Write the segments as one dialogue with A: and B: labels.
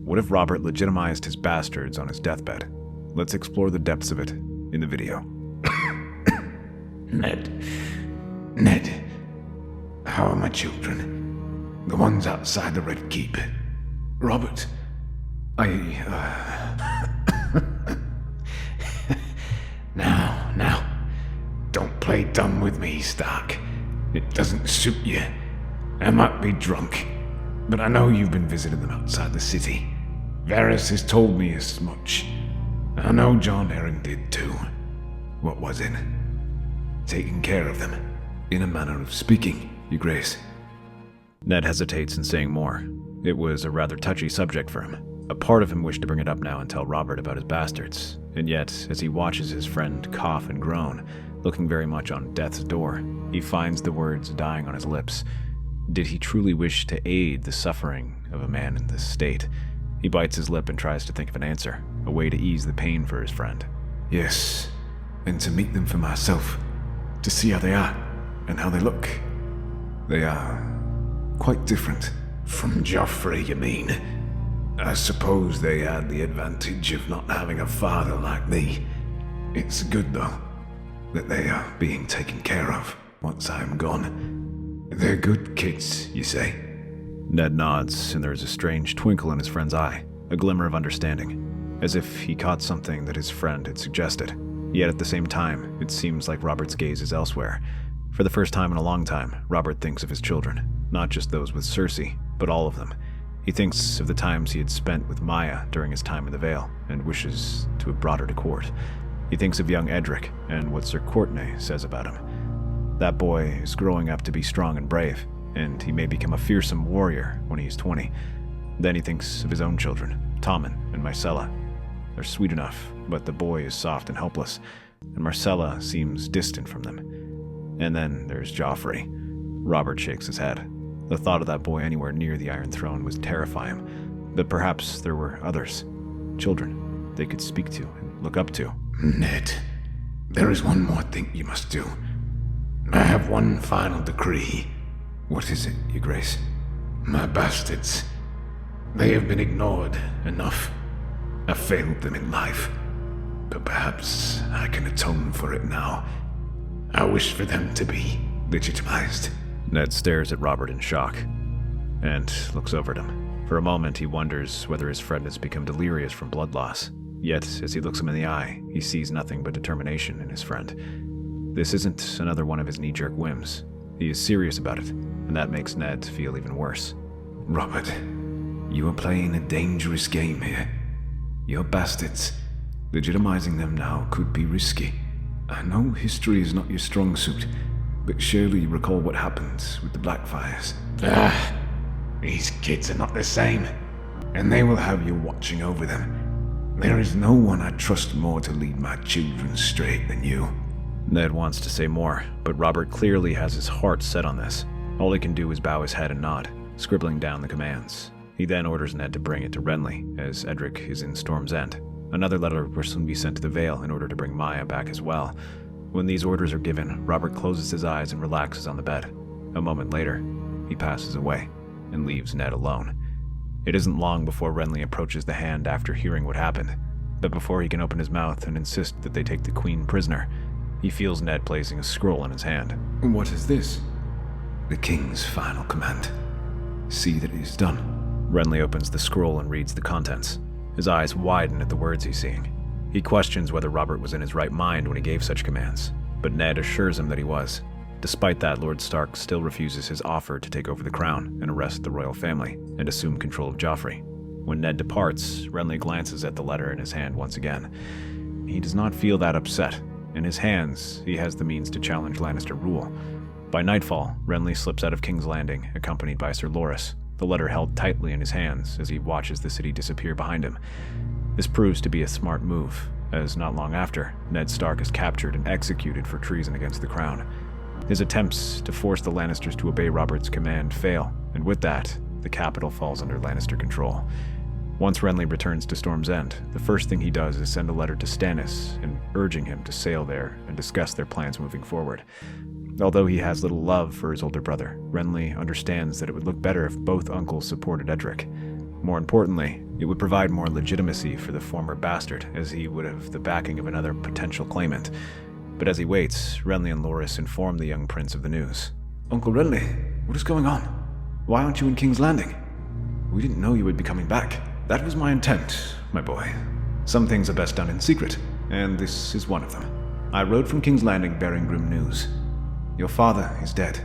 A: What if Robert legitimized his bastards on his deathbed? Let's explore the depths of it in the video.
B: Ned, how are my children? The ones outside the Red Keep. Robert, Now, don't play dumb with me, Stark. It doesn't suit you. I might be drunk, but I know you've been visiting them outside the city. Varys has told me as much. I know Jon Arryn did too. What was it? Taking care of them, in a manner of speaking, Your Grace.
A: Ned hesitates in saying more. It was a rather touchy subject for him. A part of him wished to bring it up now and tell Robert about his bastards, and yet, as he watches his friend cough and groan, looking very much on death's door, he finds the words dying on his lips. Did he truly wish to aid the suffering of a man in this state? He bites his lip and tries to think of an answer, a way to ease the pain for his friend.
B: Yes, and to meet them for myself, to see how they are, and how they look. They are quite different. From Joffrey, you mean? I suppose they had the advantage of not having a father like me. It's good, though, that they are being taken care of once I'm gone. They're good kids, you say?
A: Ned nods, and there is a strange twinkle in his friend's eye, a glimmer of understanding, as if he caught something that his friend had suggested. Yet at the same time, it seems like Robert's gaze is elsewhere. For the first time in a long time, Robert thinks of his children, not just those with Cersei, but all of them. He thinks of the times he had spent with Maya during his time in the Vale, and wishes to have brought her to court. He thinks of young Edric, and what Sir Courtenay says about him. That boy is growing up to be strong and brave, and he may become a fearsome warrior when he is 20. Then he thinks of his own children, Tommen and Myrcella. They're sweet enough, but the boy is soft and helpless, and Myrcella seems distant from them. And then there's Joffrey. Robert shakes his head. The thought of that boy anywhere near the Iron Throne would terrify him, but perhaps there were others, children, they could speak to and look up to.
B: Ned, there is one more thing you must do. I have one final decree.
A: What is it, Your Grace?
B: My bastards. They have been ignored enough. I failed them in life, but perhaps I can atone for it now. I wish for them to be legitimized.
A: Ned stares at Robert in shock, and looks over at him. For a moment, he wonders whether his friend has become delirious from blood loss. Yet, as he looks him in the eye, he sees nothing but determination in his friend. This isn't another one of his knee-jerk whims. He is serious about it, and that makes Ned feel even worse.
B: Robert, you are playing a dangerous game here. Your bastards, legitimizing them now could be risky. I know history is not your strong suit, but surely you recall what happened with the Blackfires. These kids are not the same, and they will have you watching over them. There is no one I trust more to lead my children straight than you.
A: Ned wants to say more, but Robert clearly has his heart set on this. All he can do is bow his head and nod, scribbling down the commands. He then orders Ned to bring it to Renly, as Edric is in Storm's End. Another letter will soon be sent to the Vale in order to bring Maya back as well. When these orders are given, Robert closes his eyes and relaxes on the bed. A moment later, he passes away and leaves Ned alone. It isn't long before Renly approaches the hand after hearing what happened, but before he can open his mouth and insist that they take the Queen prisoner, he feels Ned placing a scroll in his hand.
B: What is this? The King's final command. See that it is done.
A: Renly opens the scroll and reads the contents. His eyes widen at the words he's seeing. He questions whether Robert was in his right mind when he gave such commands, but Ned assures him that he was. Despite that, Lord Stark still refuses his offer to take over the crown and arrest the royal family and assume control of Joffrey. When Ned departs, Renly glances at the letter in his hand once again. He does not feel that upset. In his hands, he has the means to challenge Lannister rule. By nightfall, Renly slips out of King's Landing, accompanied by Sir Loras, the letter held tightly in his hands as he watches the city disappear behind him. This proves to be a smart move, as not long after, Ned Stark is captured and executed for treason against the crown. His attempts to force the Lannisters to obey Robert's command fail, and with that, the capital falls under Lannister control. Once Renly returns to Storm's End, the first thing he does is send a letter to Stannis and urging him to sail there and discuss their plans moving forward. Although he has little love for his older brother, Renly understands that it would look better if both uncles supported Edric. More importantly, it would provide more legitimacy for the former bastard, as he would have the backing of another potential claimant. But as he waits, Renly and Loras inform the young prince of the news.
B: Uncle Renly, what is going on? Why aren't you in King's Landing? We didn't know you would be coming back.
A: That was my intent, my boy. Some things are best done in secret, and this is one of them. I rode from King's Landing bearing grim news. Your father is dead.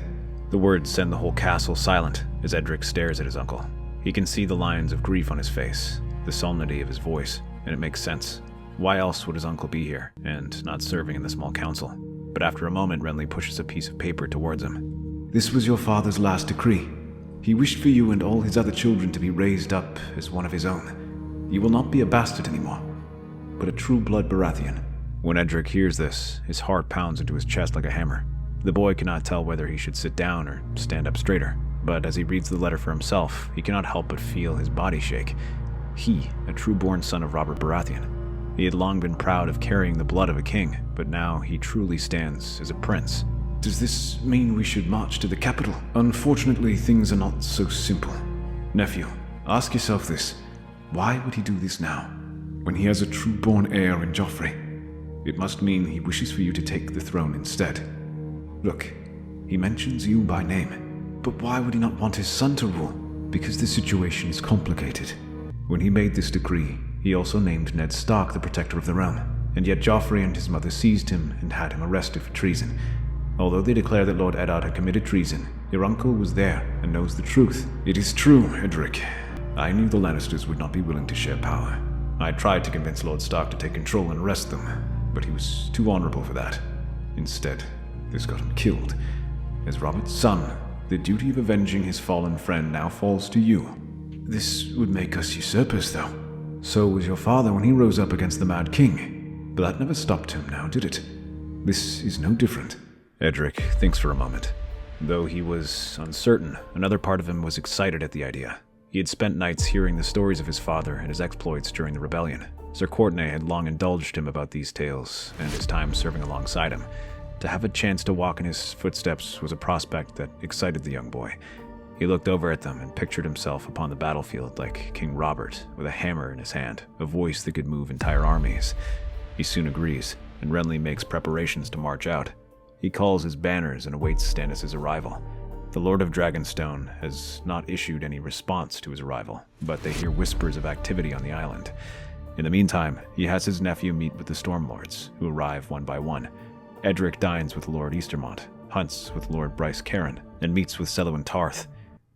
A: The words send the whole castle silent as Edric stares at his uncle. He can see the lines of grief on his face, the solemnity of his voice, and it makes sense. Why else would his uncle be here, and not serving in the small council? But after a moment, Renly pushes a piece of paper towards him.
B: This was your father's last decree. He wished for you and all his other children to be raised up as one of his own. You will not be a bastard anymore, but a true-blood Baratheon.
A: When Edric hears this, his heart pounds into his chest like a hammer. The boy cannot tell whether he should sit down or stand up straighter, but as he reads the letter for himself, he cannot help but feel his body shake. He, a true-born son of Robert Baratheon. He had long been proud of carrying the blood of a king, but now he truly stands as a prince.
B: Does this mean we should march to the capital? Unfortunately, things are not so simple. Nephew, ask yourself this. Why would he do this now, when he has a true-born heir in Joffrey? It must mean he wishes for you to take the throne instead. Look, he mentions you by name, but why would he not want his son to rule? Because the situation is complicated. When he made this decree, he also named Ned Stark the protector of the realm, and yet Joffrey and his mother seized him and had him arrested for treason. Although they declare that Lord Eddard had committed treason, your uncle was there and knows the truth.
A: It is true, Edric. I knew the Lannisters would not be willing to share power. I tried to convince Lord Stark to take control and arrest them, but he was too honorable for that. Instead, this got him killed. As Robert's son, the duty of avenging his fallen friend now falls to you.
B: This would make us usurpers, though. So was your father when he rose up against the Mad King. But that never stopped him now, did it? This is no different.
A: Edric thinks for a moment. Though he was uncertain, another part of him was excited at the idea. He had spent nights hearing the stories of his father and his exploits during the rebellion. Sir Courtenay had long indulged him about these tales and his time serving alongside him. To have a chance to walk in his footsteps was a prospect that excited the young boy. He looked over at them and pictured himself upon the battlefield like King Robert, with a hammer in his hand, a voice that could move entire armies. He soon agrees, and Renly makes preparations to march out. He calls his banners and awaits Stannis' arrival. The Lord of Dragonstone has not issued any response to his arrival, but they hear whispers of activity on the island. In the meantime, he has his nephew meet with the Stormlords, who arrive one by one. Edric dines with Lord Eastermont, hunts with Lord Bryce Caron, and meets with Selwyn Tarth.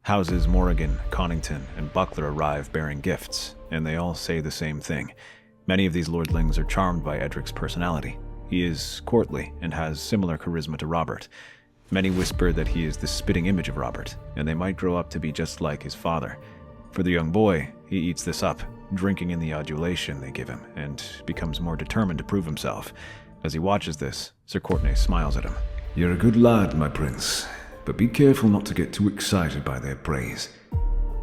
A: Houses Morrigan, Connington, and Buckler arrive bearing gifts, and they all say the same thing. Many of these lordlings are charmed by Edric's personality. He is courtly and has similar charisma to Robert. Many whisper that he is the spitting image of Robert, and they might grow up to be just like his father. For the young boy, he eats this up, drinking in the adulation they give him, and becomes more determined to prove himself. As he watches this, Sir Courtenay smiles at him.
B: You're a good lad, my prince, but be careful not to get too excited by their praise.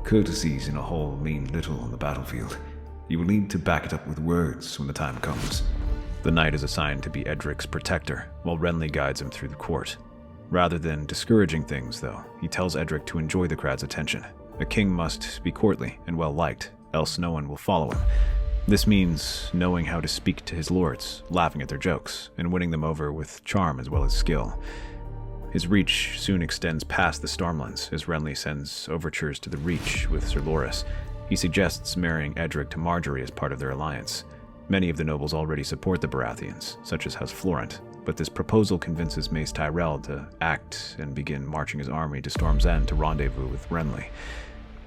B: Courtesies in a hall mean little on the battlefield. You will need to back it up with words when the time comes.
A: The knight is assigned to be Edric's protector, while Renly guides him through the court. Rather than discouraging things, though, he tells Edric to enjoy the crowd's attention. A king must be courtly and well-liked, else no one will follow him. This means knowing how to speak to his lords, laughing at their jokes, and winning them over with charm as well as skill. His reach soon extends past the Stormlands, as Renly sends overtures to the Reach with Sir Loras. He suggests marrying Edric to Marjorie as part of their alliance. Many of the nobles already support the Baratheons, such as House Florent, but this proposal convinces Mace Tyrell to act and begin marching his army to Storm's End to rendezvous with Renly.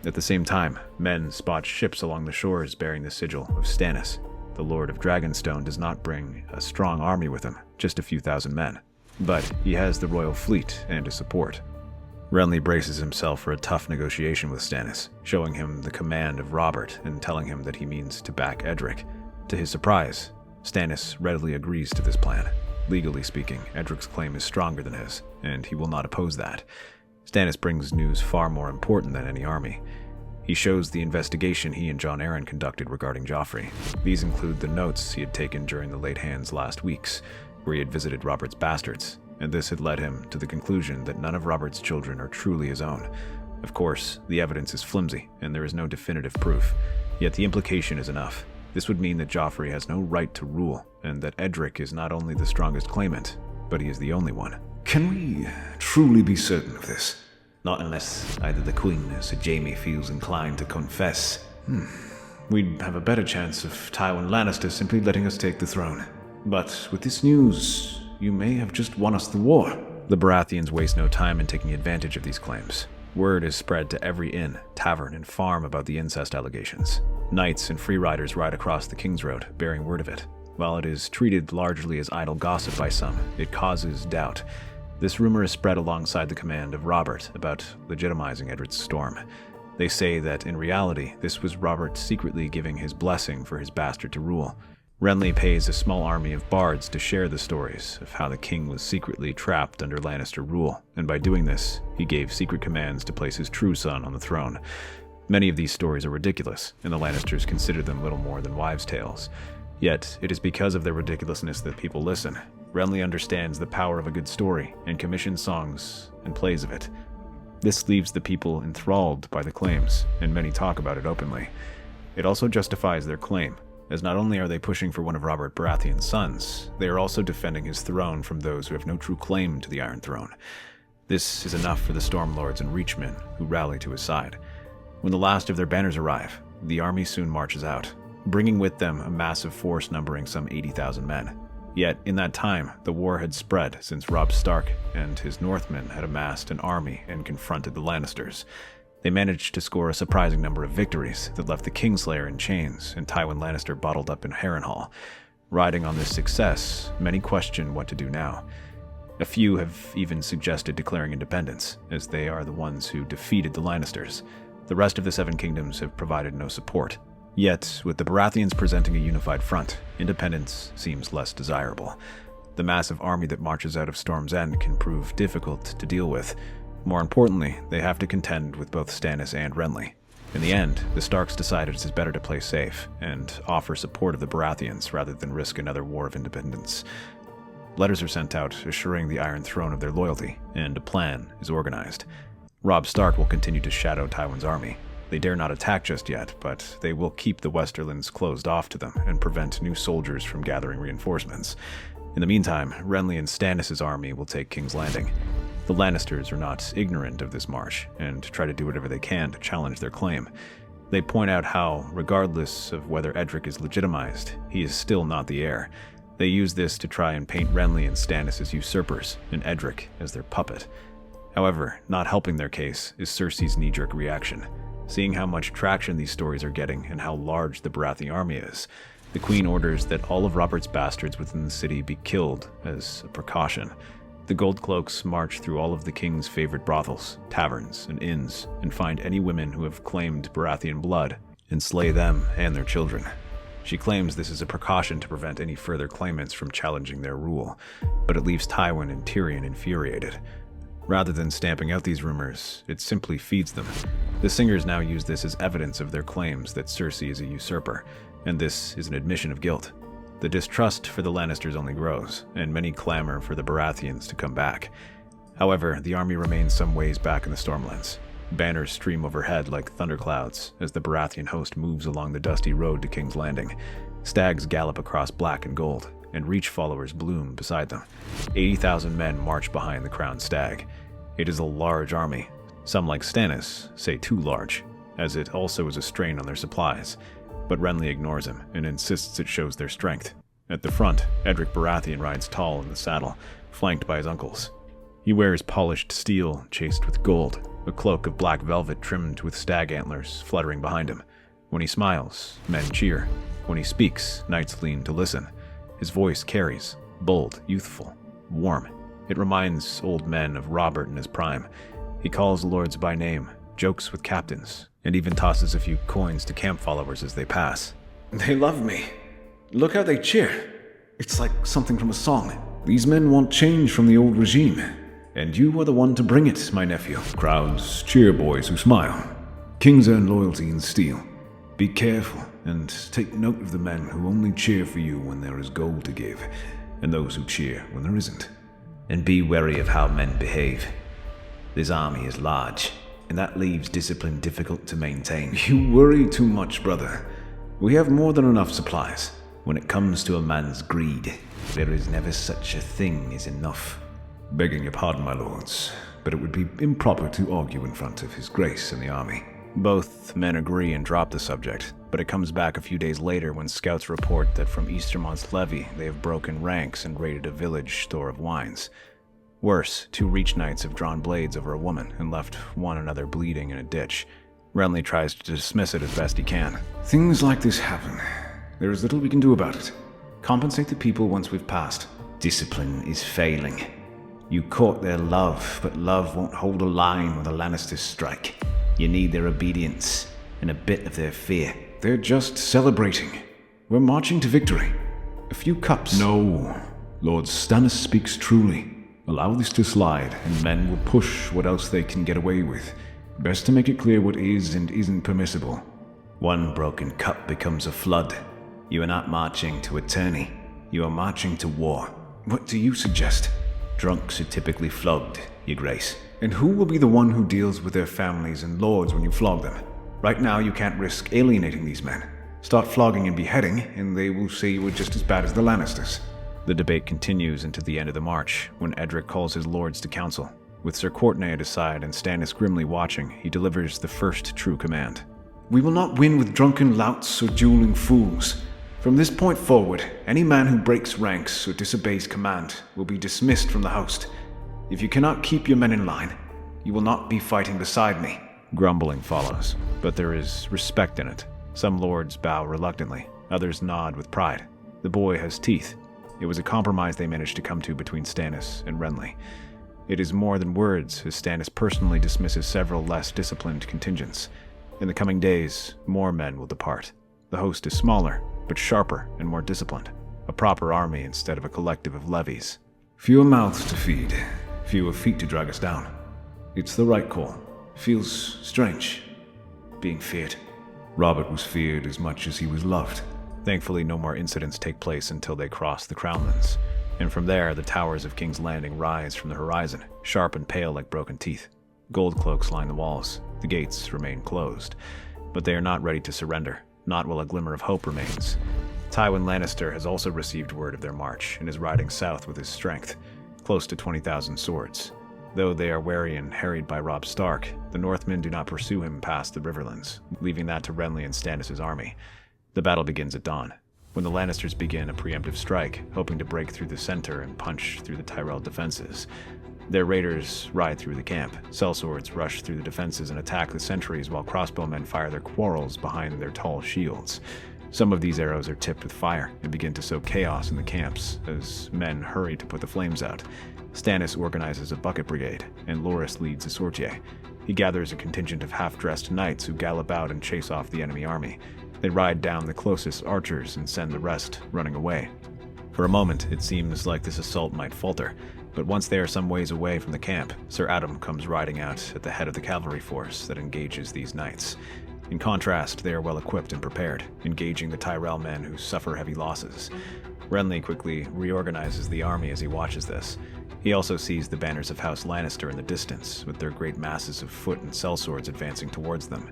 A: At the same time, men spot ships along the shores bearing the sigil of Stannis. The Lord of Dragonstone does not bring a strong army with him, just a few thousand men. But he has the royal fleet and his support. Renly braces himself for a tough negotiation with Stannis, showing him the command of Robert and telling him that he means to back Edric. To his surprise, Stannis readily agrees to this plan. Legally speaking, Edric's claim is stronger than his, and he will not oppose that. Stannis brings news far more important than any army. He shows the investigation he and Jon Arryn conducted regarding Joffrey. These include the notes he had taken during the late hands last weeks, where he had visited Robert's bastards, and this had led him to the conclusion that none of Robert's children are truly his own. Of course, the evidence is flimsy, and there is no definitive proof. Yet the implication is enough. This would mean that Joffrey has no right to rule, and that Edric is not only the strongest claimant, but he is the only one.
B: Can we truly be certain of this?
C: Not unless either the Queen or Sir Jaime feels inclined to confess.
B: We'd have a better chance of Tywin Lannister simply letting us take the throne. But with this news, you may have just won us the war.
A: The Baratheons waste no time in taking advantage of these claims. Word is spread to every inn, tavern, and farm about the incest allegations. Knights and free riders ride across the King's Road, bearing word of it. While it is treated largely as idle gossip by some, it causes doubt. This rumor is spread alongside the command of Robert about legitimizing Eddard's storm. They say that in reality, this was Robert secretly giving his blessing for his bastard to rule. Renly pays a small army of bards to share the stories of how the king was secretly trapped under Lannister rule, and by doing this, he gave secret commands to place his true son on the throne. Many of these stories are ridiculous, and the Lannisters consider them little more than wives' tales. Yet, it is because of their ridiculousness that people listen. Renly understands the power of a good story, and commissions songs and plays of it. This leaves the people enthralled by the claims, and many talk about it openly. It also justifies their claim, as not only are they pushing for one of Robert Baratheon's sons, they are also defending his throne from those who have no true claim to the Iron Throne. This is enough for the Stormlords and Reachmen, who rally to his side. When the last of their banners arrive, the army soon marches out, bringing with them a massive force numbering some 80,000 men. Yet, in that time, the war had spread since Robb Stark and his Northmen had amassed an army and confronted the Lannisters. They managed to score a surprising number of victories that left the Kingslayer in chains and Tywin Lannister bottled up in Harrenhal. Riding on this success, many question what to do now. A few have even suggested declaring independence, as they are the ones who defeated the Lannisters. The rest of the Seven Kingdoms have provided no support. Yet, with the Baratheons presenting a unified front, independence seems less desirable. The massive army that marches out of Storm's End can prove difficult to deal with. More importantly, they have to contend with both Stannis and Renly. In the end, the Starks decided it is better to play safe and offer support of the Baratheons rather than risk another war of independence. Letters are sent out assuring the Iron Throne of their loyalty, and a plan is organized. Robb Stark will continue to shadow Tywin's army. They dare not attack just yet, but they will keep the Westerlands closed off to them and prevent new soldiers from gathering reinforcements. In the meantime, Renly and Stannis' army will take King's Landing. The Lannisters are not ignorant of this march and try to do whatever they can to challenge their claim. They point out how, regardless of whether Edric is legitimized, he is still not the heir. They use this to try and paint Renly and Stannis as usurpers and Edric as their puppet. However, not helping their case is Cersei's knee-jerk reaction. Seeing how much traction these stories are getting and how large the Baratheon army is, the Queen orders that all of Robert's bastards within the city be killed as a precaution. The Goldcloaks march through all of the king's favorite brothels, taverns, and inns, and find any women who have claimed Baratheon blood, and slay them and their children. She claims this is a precaution to prevent any further claimants from challenging their rule, but it leaves Tywin and Tyrion infuriated. Rather than stamping out these rumors, it simply feeds them. The Singers now use this as evidence of their claims that Cersei is a usurper, and this is an admission of guilt. The distrust for the Lannisters only grows, and many clamor for the Baratheons to come back. However, the army remains some ways back in the Stormlands. Banners stream overhead like thunderclouds as the Baratheon host moves along the dusty road to King's Landing. Stags gallop across black and gold, and Reach followers bloom beside them. 80,000 men march behind the crowned stag. It is a large army. Some, like Stannis, say too large, as it also is a strain on their supplies. But Renly ignores him and insists it shows their strength. At the front, Edric Baratheon rides tall in the saddle, flanked by his uncles. He wears polished steel chased with gold, a cloak of black velvet trimmed with stag antlers fluttering behind him. When he smiles, men cheer. When he speaks, knights lean to listen. His voice carries, bold, youthful, warm. It reminds old men of Robert in his prime. He calls lords by name, jokes with captains, and even tosses a few coins to camp followers as they pass.
B: They love me. Look how they cheer. It's like something from a song. These men want change from the old regime, and you are the one to bring it, my nephew. Crowds cheer boys who smile. Kings earn loyalty in steel. Be careful, and take note of the men who only cheer for you when there is gold to give, and those who cheer when there isn't.
C: And be wary of how men behave. This army is large, and that leaves discipline difficult to maintain.
B: You worry too much, brother. We have more than enough supplies.
C: When it comes to a man's greed, there is never such a thing as enough.
B: Begging your pardon, my lords, but it would be improper to argue in front of His Grace and the army.
A: Both men agree and drop the subject, but it comes back a few days later when scouts report that from Eastermont's levy they have broken ranks and raided a village store of wines. Worse, 2 Reach Knights have drawn blades over a woman and left one another bleeding in a ditch. Renly tries to dismiss it as best he can.
B: Things like this happen. There is little we can do about it. Compensate the people once we've passed.
C: Discipline is failing. You court their love, but love won't hold a line when the Lannisters strike. You need their obedience and a bit of their fear.
B: They're just celebrating. We're marching to victory. A few cups. No. Lord Stannis speaks truly. Allow this to slide, and men will push what else they can get away with. Best to make it clear what is and isn't permissible.
C: One broken cup becomes a flood. You are not marching to a tourney. You are marching to war.
B: What do you suggest?
C: Drunks are typically flogged, Your Grace.
B: And who will be the one who deals with their families and lords when you flog them? Right now, you can't risk alienating these men. Start flogging and beheading, and they will say you were just as bad as the Lannisters.
A: The debate continues into the end of the march, when Edric calls his lords to council. With Sir Courtenay at his side and Stannis grimly watching, he delivers the first true command.
B: We will not win with drunken louts or dueling fools. From this point forward, any man who breaks ranks or disobeys command will be dismissed from the host. If you cannot keep your men in line, you will not be fighting beside me.
A: Grumbling follows, but there is respect in it. Some lords bow reluctantly, others nod with pride. The boy has teeth. It was a compromise they managed to come to between Stannis and Renly. It is more than words, as Stannis personally dismisses several less disciplined contingents. In the coming days, more men will depart. The host is smaller, but sharper and more disciplined. A proper army instead of a collective of levies.
B: Fewer mouths to feed, fewer feet to drag us down. It's the right call. Feels strange, being feared. Robert was feared as much as he was loved.
A: Thankfully, no more incidents take place until they cross the Crownlands. And from there, the towers of King's Landing rise from the horizon, sharp and pale like broken teeth. Gold cloaks line the walls. The gates remain closed. But they are not ready to surrender, not while a glimmer of hope remains. Tywin Lannister has also received word of their march and is riding south with his strength, close to 20,000 swords. Though they are wary and harried by Robb Stark, the Northmen do not pursue him past the Riverlands, leaving that to Renly and Stannis' army. The battle begins at dawn, when the Lannisters begin a preemptive strike, hoping to break through the center and punch through the Tyrell defenses. Their raiders ride through the camp. Sellswords rush through the defenses and attack the sentries, while crossbowmen fire their quarrels behind their tall shields. Some of these arrows are tipped with fire and begin to sow chaos in the camps as men hurry to put the flames out. Stannis organizes a bucket brigade, and Loras leads a sortie. He gathers a contingent of half-dressed knights who gallop out and chase off the enemy army. They ride down the closest archers and send the rest running away. For a moment, it seems like this assault might falter, but once they are some ways away from the camp, Sir Adam comes riding out at the head of the cavalry force that engages these knights. In contrast, they are well equipped and prepared, engaging the Tyrell men who suffer heavy losses. Renly quickly reorganizes the army as he watches this. He also sees the banners of House Lannister in the distance, with their great masses of foot and sellswords advancing towards them.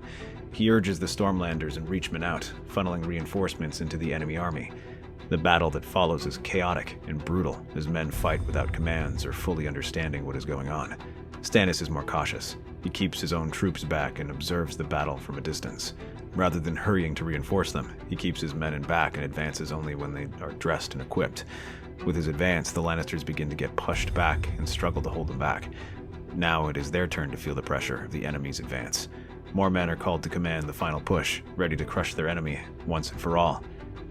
A: He urges the Stormlanders and Reachmen out, funneling reinforcements into the enemy army. The battle that follows is chaotic and brutal, as men fight without commands or fully understanding what is going on. Stannis is more cautious. He keeps his own troops back and observes the battle from a distance. Rather than hurrying to reinforce them, he keeps his men in back and advances only when they are dressed and equipped. With his advance, the Lannisters begin to get pushed back and struggle to hold them back. Now it is their turn to feel the pressure of the enemy's advance. More men are called to command the final push, ready to crush their enemy once and for all.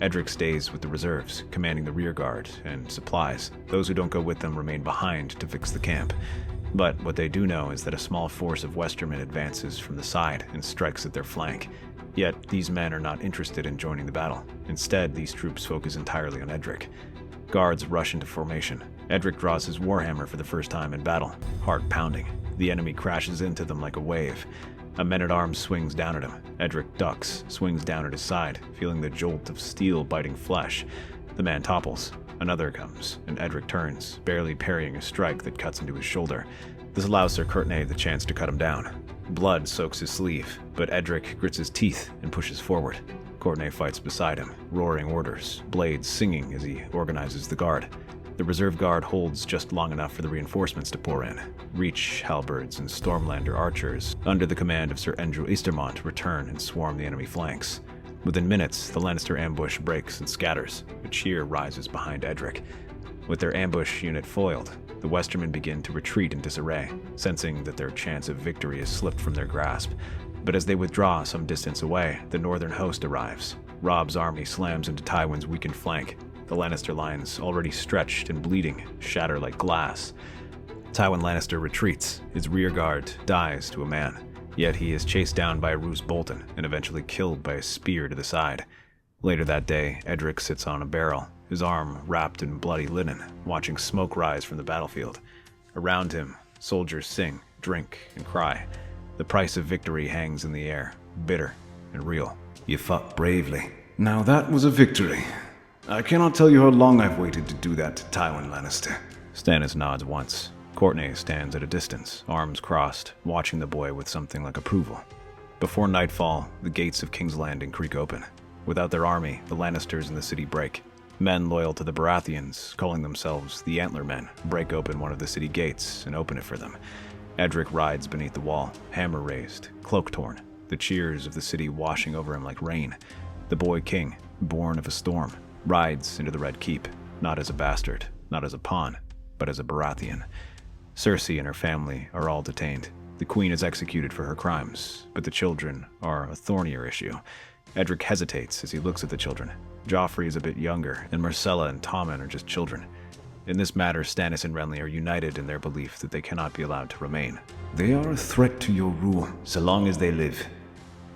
A: Edric stays with the reserves, commanding the rear guard and supplies. Those who don't go with them remain behind to fix the camp. But what they do know is that a small force of Westermen advances from the side and strikes at their flank. Yet, these men are not interested in joining the battle. Instead, these troops focus entirely on Edric. Guards rush into formation. Edric draws his warhammer for the first time in battle, heart pounding. The enemy crashes into them like a wave. A man-at-arms swings down at him. Edric ducks, swings down at his side, feeling the jolt of steel biting flesh. The man topples. Another comes, and Edric turns, barely parrying a strike that cuts into his shoulder. This allows Sir Courtenay the chance to cut him down. Blood soaks his sleeve, but Edric grits his teeth and pushes forward. Courtenay fights beside him, roaring orders, blades singing as he organizes the guard. The reserve guard holds just long enough for the reinforcements to pour in. Reach halberds and Stormlander archers, under the command of Sir Andrew Eastermont, return and swarm the enemy flanks. Within minutes, the Lannister ambush breaks and scatters. A cheer rises behind Edric. With their ambush unit foiled, the Westermen begin to retreat in disarray, sensing that their chance of victory has slipped from their grasp. But as they withdraw some distance away, the northern host arrives. Robb's army slams into Tywin's weakened flank. The Lannister lines, already stretched and bleeding, shatter like glass. Tywin Lannister retreats. His rearguard dies to a man. Yet he is chased down by Roose Bolton and eventually killed by a spear to the side. Later that day, Edric sits on a barrel, his arm wrapped in bloody linen, watching smoke rise from the battlefield. Around him, soldiers sing, drink, and cry. The price of victory hangs in the air, bitter and real.
B: You fought bravely. Now that was a victory. I cannot tell you how long I've waited to do that to Tywin Lannister.
A: Stannis nods once. Courtenay stands at a distance, arms crossed, watching the boy with something like approval. Before nightfall, the gates of King's Landing creak open. Without their army, the Lannisters in the city break. Men loyal to the Baratheons, calling themselves the Antler Men, break open one of the city gates and open it for them. Edric rides beneath the wall, hammer raised, cloak torn, the cheers of the city washing over him like rain. The boy king, born of a storm, rides into the Red Keep, not as a bastard, not as a pawn, but as a Baratheon. Cersei and her family are all detained. The queen is executed for her crimes, but the children are a thornier issue. Edric hesitates as he looks at the children. Joffrey is a bit younger, and Myrcella and Tommen are just children. In this matter, Stannis and Renly are united in their belief that they cannot be allowed to remain.
B: They are a threat to your rule.
C: So long as they live,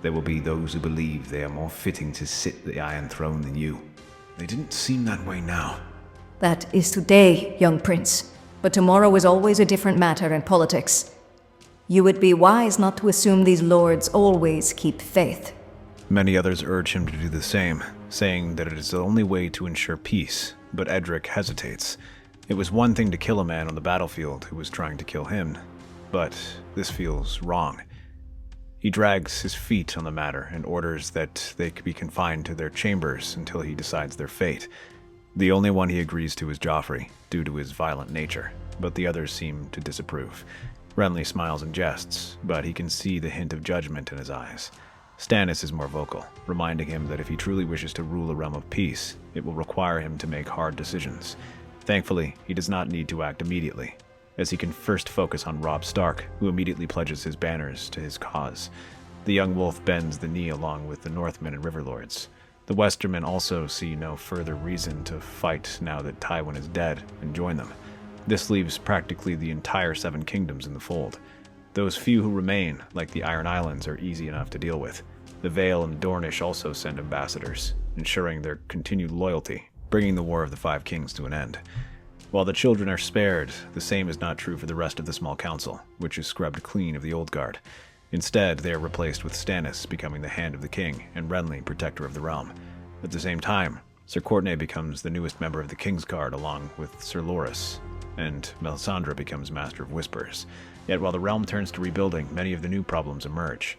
C: there will be those who believe they are more fitting to sit the Iron Throne than you.
B: They didn't seem that way now.
D: That is today, young prince. But tomorrow is always a different matter in politics. You would be wise not to assume these lords always keep faith.
A: Many others urge him to do the same, saying that it is the only way to ensure peace, but Edric hesitates. It was one thing to kill a man on the battlefield who was trying to kill him, but this feels wrong. He drags his feet on the matter and orders that they be confined to their chambers until he decides their fate. The only one he agrees to is Joffrey, due to his violent nature, but the others seem to disapprove. Renly smiles and jests, but he can see the hint of judgment in his eyes. Stannis is more vocal, reminding him that if he truly wishes to rule a realm of peace, it will require him to make hard decisions. Thankfully, he does not need to act immediately, as he can first focus on Robb Stark, who immediately pledges his banners to his cause. The young wolf bends the knee along with the Northmen and Riverlords. The Westermen also see no further reason to fight now that Tywin is dead and join them. This leaves practically the entire Seven Kingdoms in the fold. Those few who remain, like the Iron Islands, are easy enough to deal with. The Vale and Dornish also send ambassadors, ensuring their continued loyalty, bringing the War of the Five Kings to an end. While the children are spared, the same is not true for the rest of the small council, which is scrubbed clean of the old guard. Instead, they are replaced with Stannis becoming the Hand of the King and Renly protector of the realm. At the same time, Sir Courtenay becomes the newest member of the King's Guard along with Sir Loras, and Melisandre becomes Master of Whispers. Yet while the realm turns to rebuilding, many of the new problems emerge.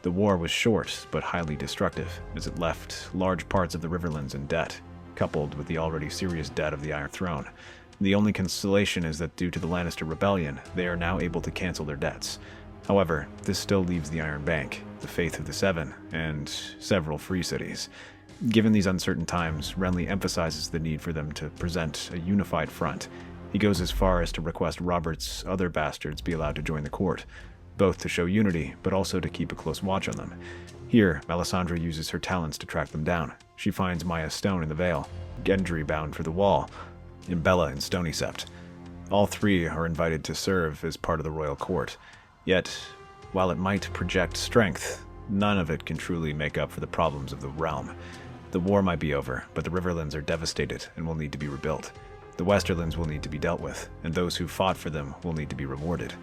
A: The war was short, but highly destructive, as it left large parts of the Riverlands in debt, coupled with the already serious debt of the Iron Throne. The only consolation is that due to the Lannister rebellion, they are now able to cancel their debts. However, this still leaves the Iron Bank, the Faith of the Seven, and several free cities. Given these uncertain times, Renly emphasizes the need for them to present a unified front. He goes as far as to request Robert's other bastards be allowed to join the court, both to show unity, but also to keep a close watch on them. Here, Melisandre uses her talents to track them down. She finds Maya Stone in the Vale, Gendry bound for the Wall, and Bella in Stony Sept. All three are invited to serve as part of the royal court. Yet, while it might project strength, none of it can truly make up for the problems of the realm. The war might be over, but the Riverlands are devastated and will need to be rebuilt. The Westerlands will need to be dealt with, and those who fought for them will need to be rewarded.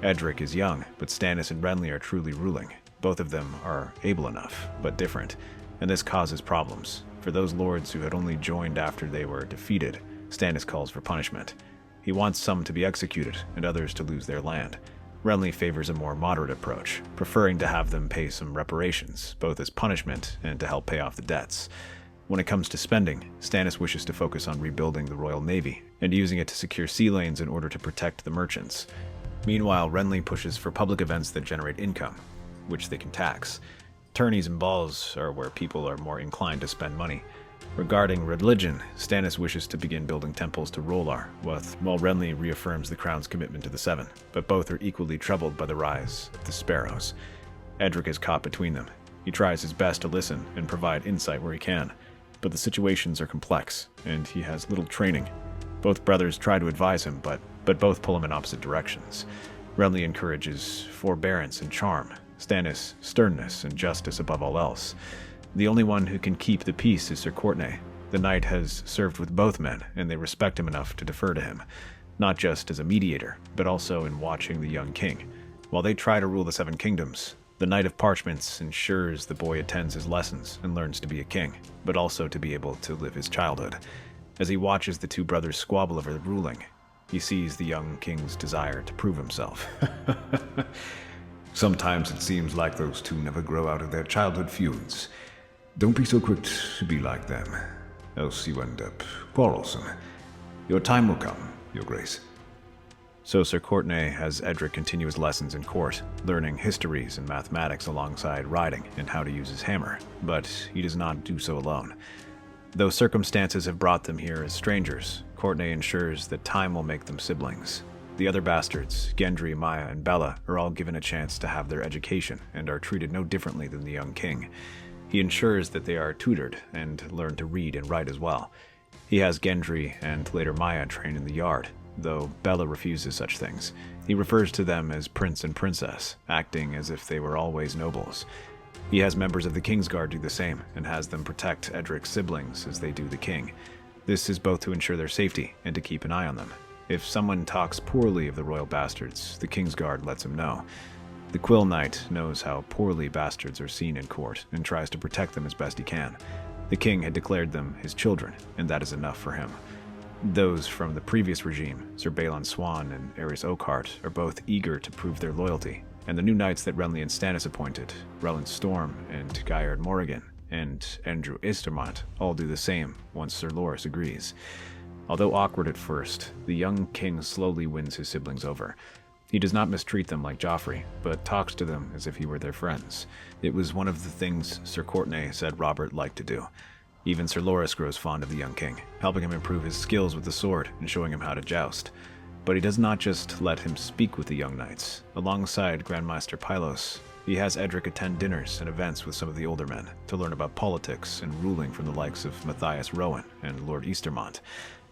A: Edric is young, but Stannis and Renly are truly ruling. Both of them are able enough, but different, and this causes problems. For those lords who had only joined after they were defeated, Stannis calls for punishment. He wants some to be executed and others to lose their land. Renly favors a more moderate approach, preferring to have them pay some reparations, both as punishment and to help pay off the debts. When it comes to spending, Stannis wishes to focus on rebuilding the Royal Navy and using it to secure sea lanes in order to protect the merchants. Meanwhile, Renly pushes for public events that generate income, which they can tax. Tourneys and balls are where people are more inclined to spend money. Regarding religion, Stannis wishes to begin building temples to R'hllor, while Renly reaffirms the crown's commitment to the Seven, but both are equally troubled by the rise of the Sparrows. Edric is caught between them. He tries his best to listen and provide insight where he can, but the situations are complex, and he has little training. Both brothers try to advise him, but both pull him in opposite directions. Renly encourages forbearance and charm, Stannis sternness and justice above all else. The only one who can keep the peace is Ser Courtenay. The knight has served with both men, and they respect him enough to defer to him, not just as a mediator, but also in watching the young king. While they try to rule the Seven Kingdoms, the Knight of Parchments ensures the boy attends his lessons and learns to be a king, but also to be able to live his childhood. As he watches the two brothers squabble over the ruling, he sees the young king's desire to prove himself.
B: Sometimes it seems like those two never grow out of their childhood feuds. Don't be so quick to be like them, else you end up quarrelsome. Your time will come, Your Grace.
A: So Ser Courtenay has Edric continue his lessons in court, learning histories and mathematics alongside riding and how to use his hammer, but he does not do so alone. Though circumstances have brought them here as strangers, Courtenay ensures that time will make them siblings. The other bastards, Gendry, Maya, and Bella, are all given a chance to have their education and are treated no differently than the young king. He ensures that they are tutored and learn to read and write as well. He has Gendry and later Maya train in the yard, though Bella refuses such things. He refers to them as prince and princess, acting as if they were always nobles. He has members of the Kingsguard do the same, and has them protect Edric's siblings as they do the king. This is both to ensure their safety and to keep an eye on them. If someone talks poorly of the royal bastards, the Kingsguard lets him know. The Quill Knight knows how poorly bastards are seen in court and tries to protect them as best he can. The king had declared them his children, and that is enough for him. Those from the previous regime, Sir Balon Swan and Aerys Oakheart, are both eager to prove their loyalty, and the new knights that Renly and Stannis appointed, Relyn Storm and Gyard Morrigan, and Andrew Estermont, all do the same once Sir Loras agrees. Although awkward at first, the young king slowly wins his siblings over. He does not mistreat them like Joffrey, but talks to them as if he were their friends. It was one of the things Ser Courtenay said Robert liked to do. Even Sir Loras grows fond of the young king, helping him improve his skills with the sword and showing him how to joust. But he does not just let him speak with the young knights. Alongside Grandmaster Pylos, he has Edric attend dinners and events with some of the older men to learn about politics and ruling from the likes of Matthias Rowan and Lord Eastermont,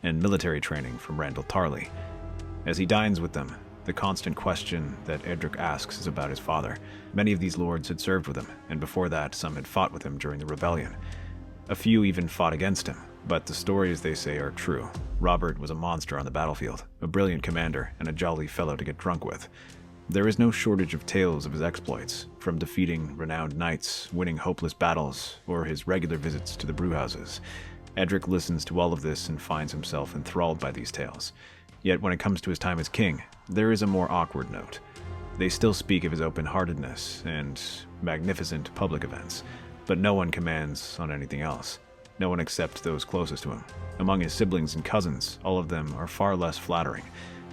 A: and military training from Randall Tarley. As he dines with them, the constant question that Edric asks is about his father. Many of these lords had served with him, and before that, some had fought with him during the rebellion. A few even fought against him, but the stories they say are true. Robert was a monster on the battlefield, a brilliant commander, and a jolly fellow to get drunk with. There is no shortage of tales of his exploits, from defeating renowned knights, winning hopeless battles, or his regular visits to the brewhouses. Edric listens to all of this and finds himself enthralled by these tales. Yet when it comes to his time as king, there is a more awkward note. They still speak of his open-heartedness and magnificent public events, but no one commands on anything else. No one except those closest to him. Among his siblings and cousins, all of them are far less flattering.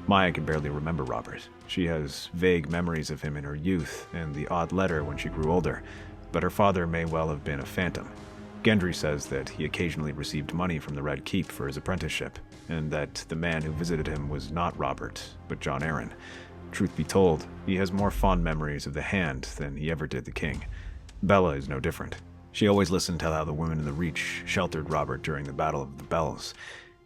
A: Maya can barely remember Robert. She has vague memories of him in her youth and the odd letter when she grew older, but her father may well have been a phantom. Gendry says that he occasionally received money from the Red Keep for his apprenticeship, and that the man who visited him was not Robert, but Jon Arryn. Truth be told, he has more fond memories of the Hand than he ever did the king. Bella is no different. She always listened to how the women in the Reach sheltered Robert during the Battle of the Bells.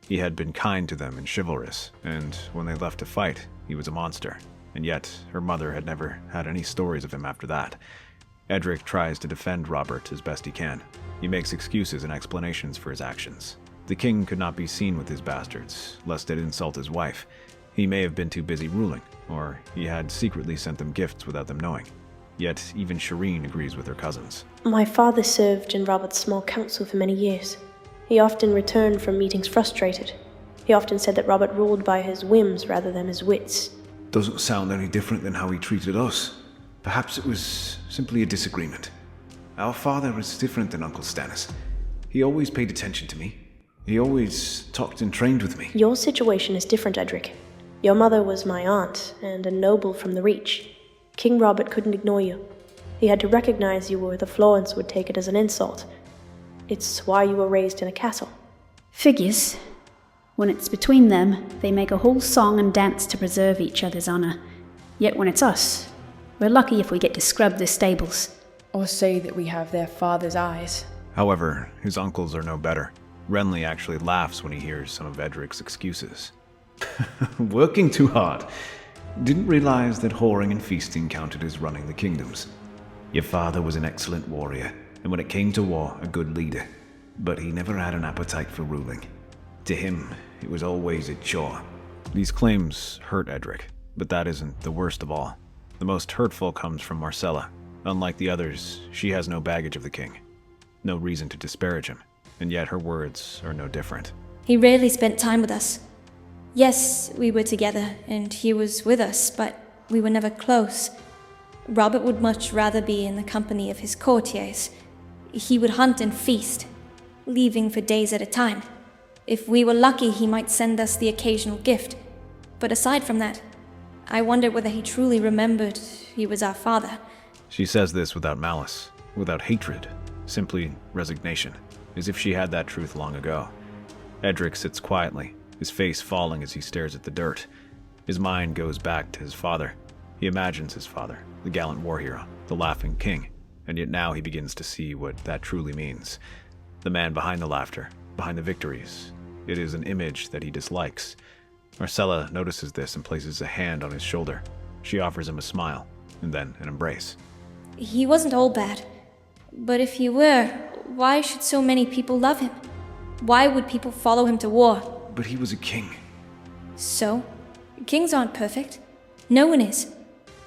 A: He had been kind to them and chivalrous, and when they left to fight, he was a monster. And yet, her mother had never had any stories of him after that. Edric tries to defend Robert as best he can. He makes excuses and explanations for his actions. The king could not be seen with his bastards, lest it insult his wife. He may have been too busy ruling, or he had secretly sent them gifts without them knowing. Yet even Shireen agrees with her cousins.
E: My father served in Robert's small council for many years. He often returned from meetings frustrated. He often said that Robert ruled by his whims rather than his wits.
B: doesn't sound any different than how he treated us. Perhaps it was simply a disagreement. Our father was different than Uncle Stannis. He always paid attention to me. He always talked and trained with me.
E: Your situation is different, Edric. Your mother was my aunt, and a noble from the Reach. King Robert couldn't ignore you. He had to recognize you where the Florents would take it as an insult. It's why you were raised in a castle.
F: Figures. When it's between them, they make a whole song and dance to preserve each other's honor. Yet when it's us, we're lucky if we get to scrub the stables.
G: Or say that we have their father's eyes.
A: However, his uncles are no better. Renly actually laughs when he hears some of Edric's excuses.
B: Working too hard. Didn't realize that whoring and feasting counted as running the kingdoms. Your father was an excellent warrior, and when it came to war, a good leader. But he never had an appetite for ruling. To him, it was always a chore.
A: These claims hurt Edric, but that isn't the worst of all. The most hurtful comes from Marcella. Unlike the others, she has no baggage of the king. No reason to disparage him, and yet her words are no different.
H: He rarely spent time with us. Yes, we were together, and he was with us, but we were never close. Robert would much rather be in the company of his courtiers. He would hunt and feast, leaving for days at a time. If we were lucky, he might send us the occasional gift. But aside from that, I wonder whether he truly remembered he was our father.
A: She says this without malice, without hatred, simply resignation, as if she had that truth long ago. Edric sits quietly, his face falling as he stares at the dirt. His mind goes back to his father. He imagines his father, the gallant war hero, the laughing king, and yet now he begins to see what that truly means. The man behind the laughter, behind the victories. It is an image that he dislikes. Marcella notices this and places a hand on his shoulder. She offers him a smile, and then an embrace.
H: He wasn't all bad. But if he were, why should so many people love him? Why would people follow him to war?
B: But he was a king.
H: So? Kings aren't perfect. No one is.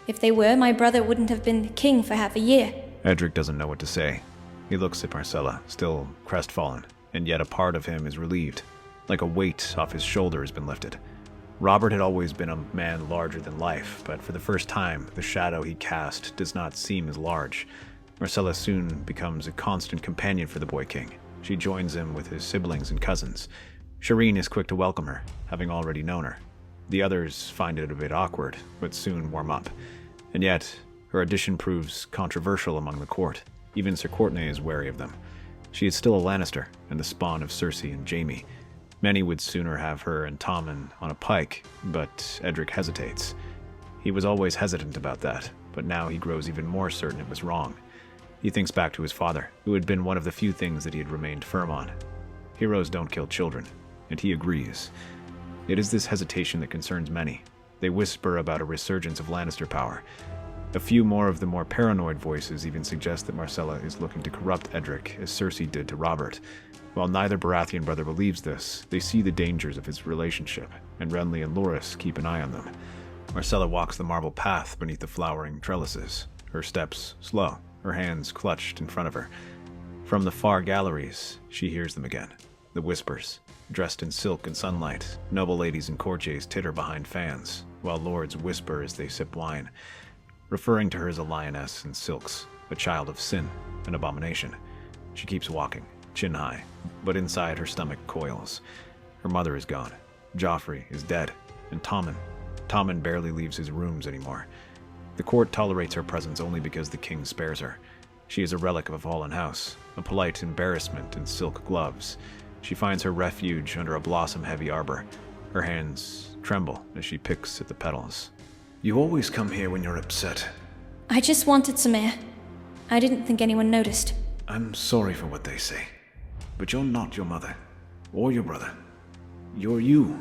H: If they were, my brother wouldn't have been king for half a year.
A: Edric doesn't know what to say. He looks at Marcella, still crestfallen, and yet a part of him is relieved, like a weight off his shoulder has been lifted. Robert had always been a man larger than life, but for the first time, the shadow he cast does not seem as large. Marcella soon becomes a constant companion for the boy king. She joins him with his siblings and cousins. Shireen is quick to welcome her, having already known her. The others find it a bit awkward, but soon warm up. And yet, her addition proves controversial among the court. Even Sir Courtenay is wary of them. She is still a Lannister, and the spawn of Cersei and Jaime. Many would sooner have her and Tommen on a pike, but Edric hesitates. He was always hesitant about that, but now he grows even more certain it was wrong. He thinks back to his father, who had been one of the few things that he had remained firm on. Heroes don't kill children, and he agrees. It is this hesitation that concerns many. They whisper about a resurgence of Lannister power. A few more of the more paranoid voices even suggest that Marcella is looking to corrupt Edric as Cersei did to Robert. While neither Baratheon brother believes this, they see the dangers of his relationship, and Renly and Loras keep an eye on them. Marcella walks the marble path beneath the flowering trellises, her steps slow, her hands clutched in front of her. From the far galleries, she hears them again, the whispers. Dressed in silk and sunlight, noble ladies and courtiers titter behind fans, while lords whisper as they sip wine, referring to her as a lioness in silks, a child of sin, an abomination. She keeps walking, chin high, but inside her stomach coils. Her mother is gone, Joffrey is dead, and Tommen barely leaves his rooms anymore. The court tolerates her presence only because the king spares her. She is a relic of a fallen house, a polite embarrassment in silk gloves. She finds her refuge under a blossom-heavy arbor. Her hands tremble as she picks at the petals.
B: You always come here when you're upset.
H: I just wanted some air. I didn't think anyone noticed.
B: I'm sorry for what they say, but you're not your mother, or your brother. You're you,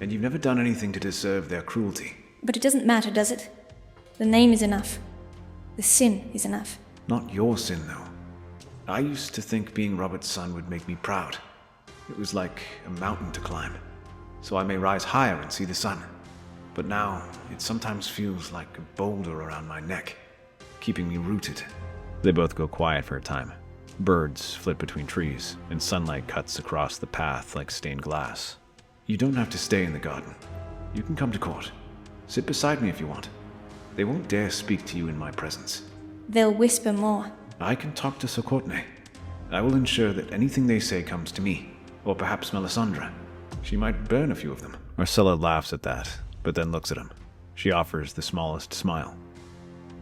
B: and you've never done anything to deserve their cruelty.
H: But it doesn't matter, does it? The name is enough. The sin is enough.
B: Not your sin, though. I used to think being Robert's son would make me proud. It was like a mountain to climb, so I may rise higher and see the sun. But now, it sometimes feels like a boulder around my neck, keeping me rooted.
A: They both go quiet for a time. Birds flit between trees, and sunlight cuts across the path like stained glass.
B: You don't have to stay in the garden. You can come to court. Sit beside me if you want. They won't dare speak to you in my presence.
H: They'll whisper more.
B: I can talk to Socortne. I will ensure that anything they say comes to me, or perhaps Melisandre. She might burn a few of them.
A: Marcella laughs at that, but then looks at him. She offers the smallest smile.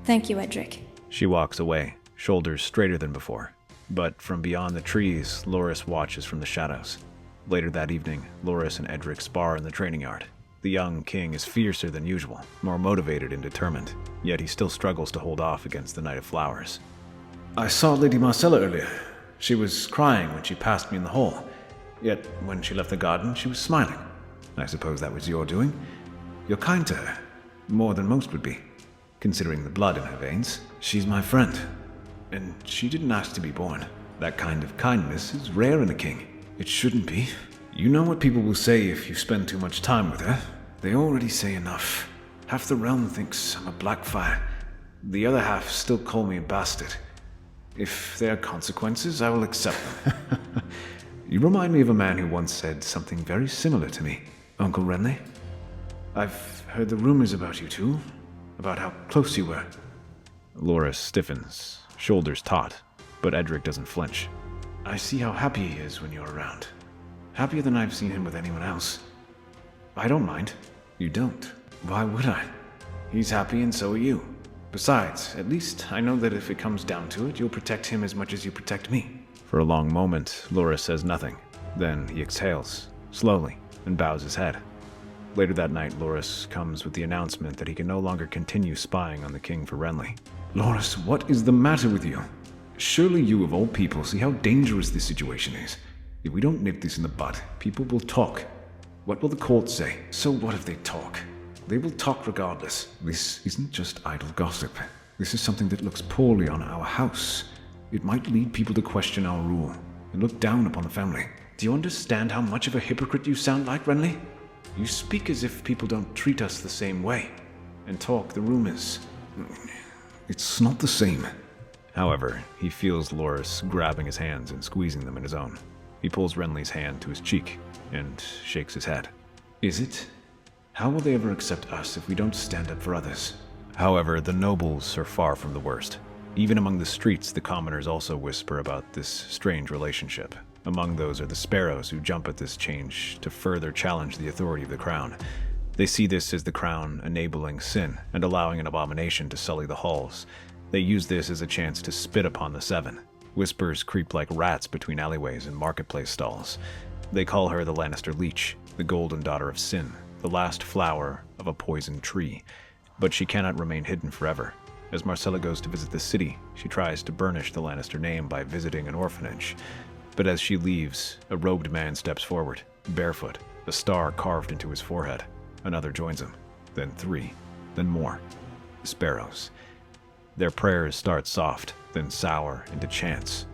H: Thank you, Edric.
A: She walks away, shoulders straighter than before. But from beyond the trees, Loras watches from the shadows. Later that evening, Loras and Edric spar in the training yard. The young king is fiercer than usual, more motivated and determined, yet he still struggles to hold off against the Knight of Flowers.
B: I saw Lady Marcella earlier. She was crying when she passed me in the hall. Yet, when she left the garden, she was smiling. I suppose that was your doing. You're kind to her, more than most would be, considering the blood in her veins. She's my friend, and she didn't ask to be born. That kind of kindness is rare in a king. It shouldn't be. You know what people will say if you spend too much time with her. They already say enough. Half the realm thinks I'm a Blackfire. The other half still call me a bastard. If there are consequences, I will accept them. You remind me of a man who once said something very similar to me, Uncle Renly. I've heard the rumors about you two, about how close you were.
A: Loras stiffens, shoulders taut, but Edric doesn't flinch.
B: I see how happy he is when you're around. Happier than I've seen him with anyone else. I don't mind. You don't. Why would I? He's happy and so are you. Besides, at least I know that if it comes down to it, you'll protect him as much as you protect me.
A: For a long moment, Loras says nothing. Then he exhales, slowly, and bows his head. Later that night, Loras comes with the announcement that he can no longer continue spying on the king for Renly.
B: Loras, what is the matter with you? Surely you, of all people, see how dangerous this situation is. If we don't nip this in the bud, people will talk. What will the court say? So what if they talk? They will talk regardless. This isn't just idle gossip. This is something that looks poorly on our house. It might lead people to question our rule and look down upon the family. Do you understand how much of a hypocrite you sound like, Renly? You speak as if people don't treat us the same way, and talk the rumors. It's not the same.
A: However, he feels Loras grabbing his hands and squeezing them in his own. He pulls Renly's hand to his cheek and shakes his head.
B: Is it? How will they ever accept us if we don't stand up for others?
A: However, the nobles are far from the worst. Even among the streets, the commoners also whisper about this strange relationship. Among those are the sparrows who jump at this change to further challenge the authority of the crown. They see this as the crown enabling sin and allowing an abomination to sully the halls. They use this as a chance to spit upon the Seven. Whispers creep like rats between alleyways and marketplace stalls. They call her the Lannister Leech, the golden daughter of sin, the last flower of a poisoned tree. But she cannot remain hidden forever. As Marcella goes to visit the city, she tries to burnish the Lannister name by visiting an orphanage. But as she leaves, a robed man steps forward, barefoot, a star carved into his forehead. Another joins him, then three, then more. The sparrows. Their prayers start soft, then sour into chants.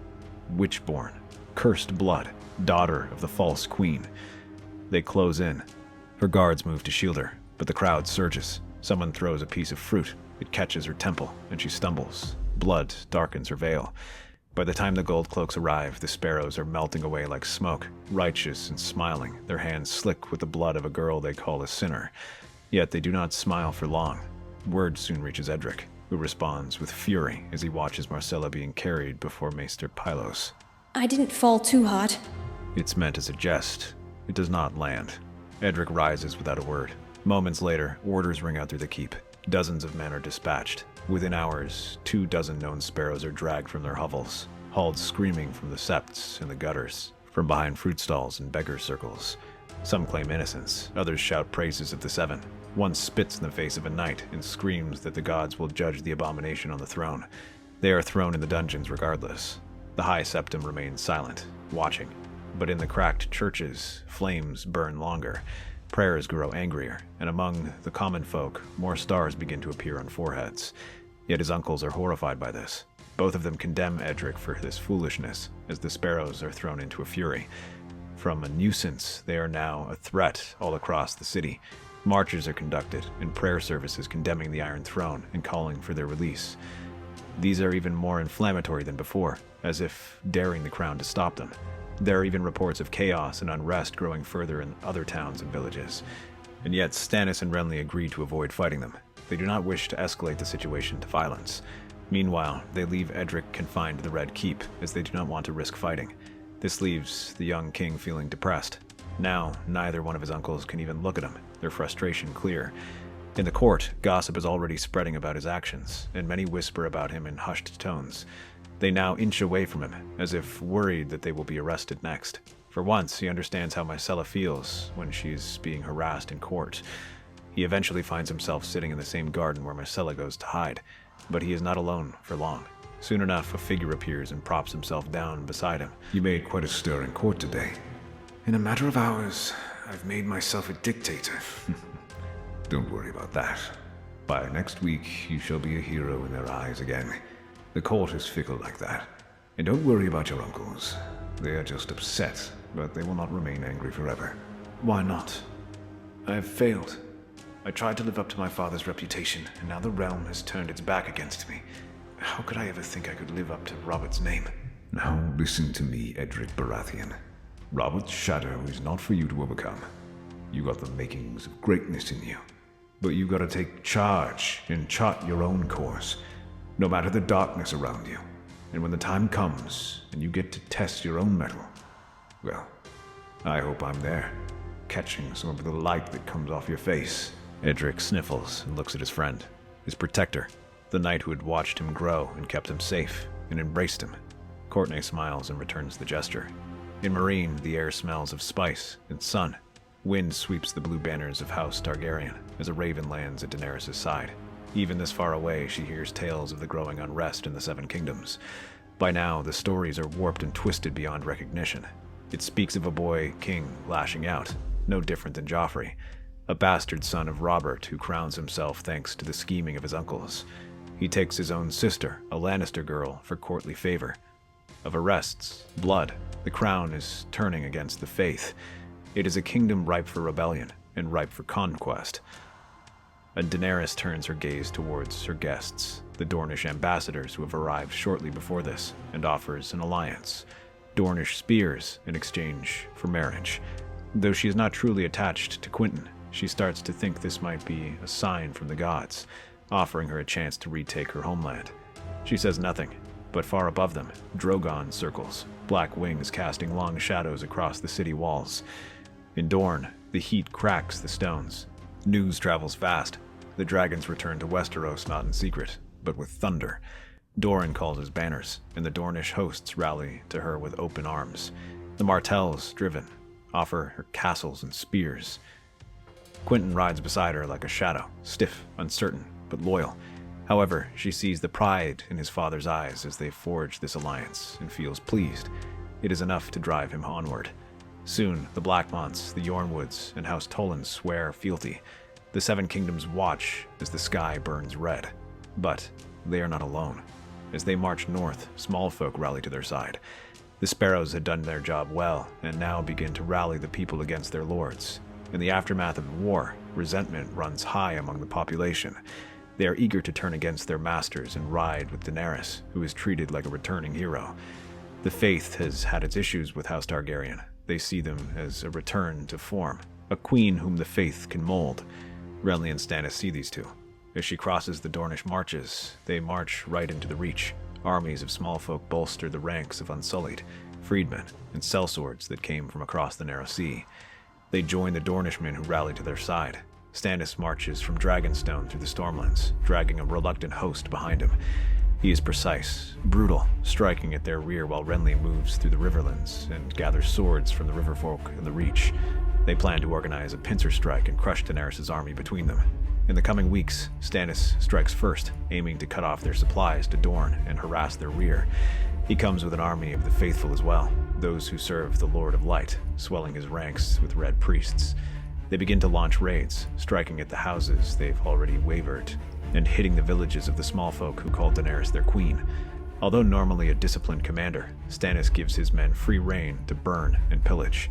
A: Witchborn, cursed blood, daughter of the false queen. They close in. Her guards move to shield her, but the crowd surges. Someone throws a piece of fruit. It catches her temple, and she stumbles. Blood darkens her veil. By the time the gold cloaks arrive, the sparrows are melting away like smoke, righteous and smiling, their hands slick with the blood of a girl they call a sinner. Yet they do not smile for long. Word soon reaches Edric, who responds with fury as he watches Marcella being carried before Maester Pylos.
H: I didn't fall too hard.
A: It's meant as a jest. It does not land. Edric rises without a word. Moments later, orders ring out through the keep. Dozens of men are dispatched. Within hours, 24 known sparrows are dragged from their hovels, hauled screaming from the septs and the gutters, from behind fruit stalls and beggar circles. Some claim innocence, others shout praises of the Seven. One spits in the face of a knight and screams that the gods will judge the abomination on the throne. They are thrown in the dungeons regardless. The High Septum remains silent, watching. But in the cracked churches, flames burn longer. Prayers grow angrier, and among the common folk, more stars begin to appear on foreheads. Yet his uncles are horrified by this. Both of them condemn Edric for this foolishness, as the sparrows are thrown into a fury. From a nuisance, they are now a threat all across the city. Marches are conducted, and prayer services condemning the Iron Throne and calling for their release. These are even more inflammatory than before, as if daring the crown to stop them. There are even reports of chaos and unrest growing further in other towns and villages. and yet Stannis and Renly agree to avoid fighting them. They do not wish to escalate the situation to violence. Meanwhile, they leave Edric confined to the Red Keep, as they do not want to risk fighting. This leaves the young king feeling depressed. Now, neither one of his uncles can even look at him, their frustration clear. In the court, gossip is already spreading about his actions, and many whisper about him in hushed tones. They now inch away from him, as if worried that they will be arrested next. For once, he understands how Myrcella feels when she's being harassed in court. He eventually finds himself sitting in the same garden where Myrcella goes to hide, but he is not alone for long. Soon enough, a figure appears and props himself down beside him.
B: You made quite a stir in court today. In a matter of hours, I've made myself a dictator. Don't worry about that. By next week, you shall be a hero in their eyes again. The court is fickle like that. And don't worry about your uncles. They are just upset, but they will not remain angry forever.
C: Why not? I have failed. I tried to live up to my father's reputation, and now the realm has turned its back against me. How could I ever think I could live up to Robert's name?
B: Now listen to me, Edric Baratheon. Robert's shadow is not for you to overcome. You got the makings of greatness in you. But you gotta take charge and chart your own course, no matter the darkness around you. And when the time comes and you get to test your own mettle, well, I hope I'm there, catching some of the light that comes off your face.
A: Edric sniffles and looks at his friend, his protector, the knight who had watched him grow and kept him safe and embraced him. Courtnay smiles and returns the gesture. In Meereen, the air smells of spice and sun. Wind sweeps the blue banners of House Targaryen as a raven lands at Daenerys' side. Even this far away, she hears tales of the growing unrest in the Seven Kingdoms. By now, the stories are warped and twisted beyond recognition. It speaks of a boy king lashing out, no different than Joffrey, a bastard son of Robert who crowns himself thanks to the scheming of his uncles. He takes his own sister, a Lannister girl, for courtly favor. Of arrests, blood, the crown is turning against the faith. It is a kingdom ripe for rebellion and ripe for conquest. And Daenerys turns her gaze towards her guests, the Dornish ambassadors who have arrived shortly before this, and offers an alliance. Dornish spears in exchange for marriage. Though she is not truly attached to Quentyn, she starts to think this might be a sign from the gods, offering her a chance to retake her homeland. She says nothing, but far above them, Drogon circles, black wings casting long shadows across the city walls. In Dorne, the heat cracks the stones. News travels fast. The dragons return to Westeros not in secret, but with thunder. Doran calls his banners, and the Dornish hosts rally to her with open arms. The Martells, driven, offer her castles and spears. Quentyn rides beside her like a shadow, stiff, uncertain, but loyal. However, she sees the pride in his father's eyes as they forge this alliance and feels pleased. It is enough to drive him onward. Soon, the Blackmonts, the Yornwoods, and House Tollin swear fealty. The Seven Kingdoms watch as the sky burns red. But they are not alone. As they march north, small folk rally to their side. The Sparrows had done their job well, and now begin to rally the people against their lords. In the aftermath of the war, resentment runs high among the population. They are eager to turn against their masters and ride with Daenerys, who is treated like a returning hero. The faith has had its issues with House Targaryen. They see them as a return to form, a queen whom the faith can mold. Renly and Stannis see these two. As she crosses the Dornish marches, they march right into the Reach. Armies of small folk bolster the ranks of Unsullied, freedmen, and sellswords that came from across the narrow sea. They join the Dornishmen who rally to their side. Stannis marches from Dragonstone through the Stormlands, dragging a reluctant host behind him. He is precise, brutal, striking at their rear while Renly moves through the Riverlands and gathers swords from the Riverfolk and the Reach. They plan to organize a pincer strike and crush Daenerys' army between them. In the coming weeks, Stannis strikes first, aiming to cut off their supplies to Dorne and harass their rear. He comes with an army of the faithful as well, those who serve the Lord of Light, swelling his ranks with red priests. They begin to launch raids, striking at the houses they've already wavered, and hitting the villages of the small folk who call Daenerys their queen. Although normally a disciplined commander, Stannis gives his men free rein to burn and pillage.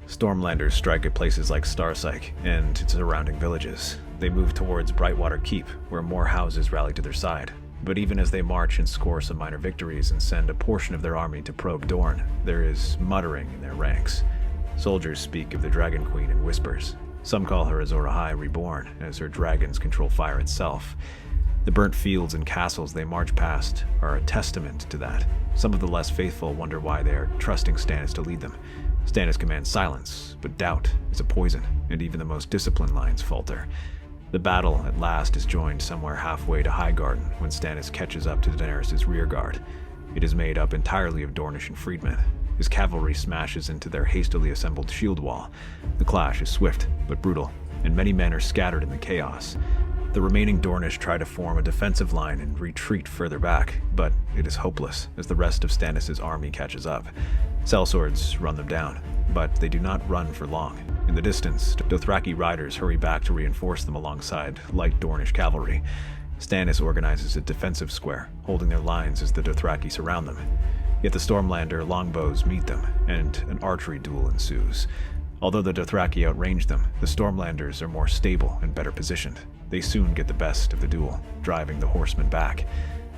A: Stormlanders strike at places like Starsyke and its surrounding villages. They move towards Brightwater Keep, where more houses rally to their side. But even as they march and score some minor victories and send a portion of their army to probe Dorne, there is muttering in their ranks. Soldiers speak of the Dragon Queen in whispers. Some call her Azor Ahai reborn, as her dragons control fire itself. The burnt fields and castles they march past are a testament to that. Some of the less faithful wonder why they are trusting Stannis to lead them. Stannis commands silence, but doubt is a poison, and even the most disciplined lines falter. The battle at last is joined somewhere halfway to Highgarden when Stannis catches up to Daenerys' rearguard. It is made up entirely of Dornish and freedmen. His cavalry smashes into their hastily assembled shield wall. The clash is swift but brutal, and many men are scattered in the chaos. The remaining Dornish try to form a defensive line and retreat further back, but it is hopeless as the rest of Stannis' army catches up. Sellswords run them down, but they do not run for long. In the distance, Dothraki riders hurry back to reinforce them alongside light Dornish cavalry. Stannis organizes a defensive square, holding their lines as the Dothraki surround them. Yet the Stormlander longbows meet them, and an archery duel ensues. Although the Dothraki outrange them, the Stormlanders are more stable and better positioned. They soon get the best of the duel, driving the horsemen back.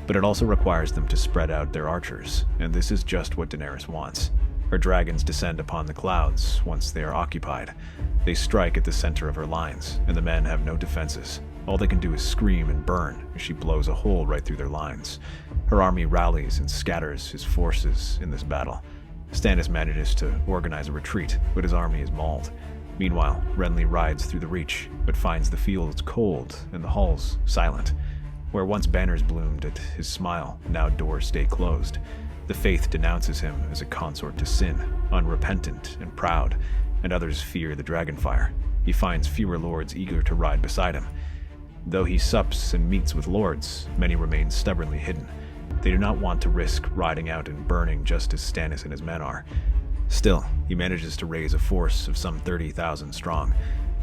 A: But it also requires them to spread out their archers, and this is just what Daenerys wants. Her dragons descend upon the clouds once they are occupied. They strike at the center of her lines, and the men have no defenses. All they can do is scream and burn as she blows a hole right through their lines. Her army rallies and scatters his forces in this battle. Stannis manages to organize a retreat, but his army is mauled. Meanwhile, Renly rides through the Reach, but finds the fields cold and the halls silent. Where once banners bloomed at his smile, now doors stay closed. The Faith denounces him as a consort to sin, unrepentant and proud, and others fear the dragonfire. He finds fewer lords eager to ride beside him. Though he sups and meets with lords, many remain stubbornly hidden. They do not want to risk riding out and burning just as Stannis and his men are. Still, he manages to raise a force of some 30,000 strong.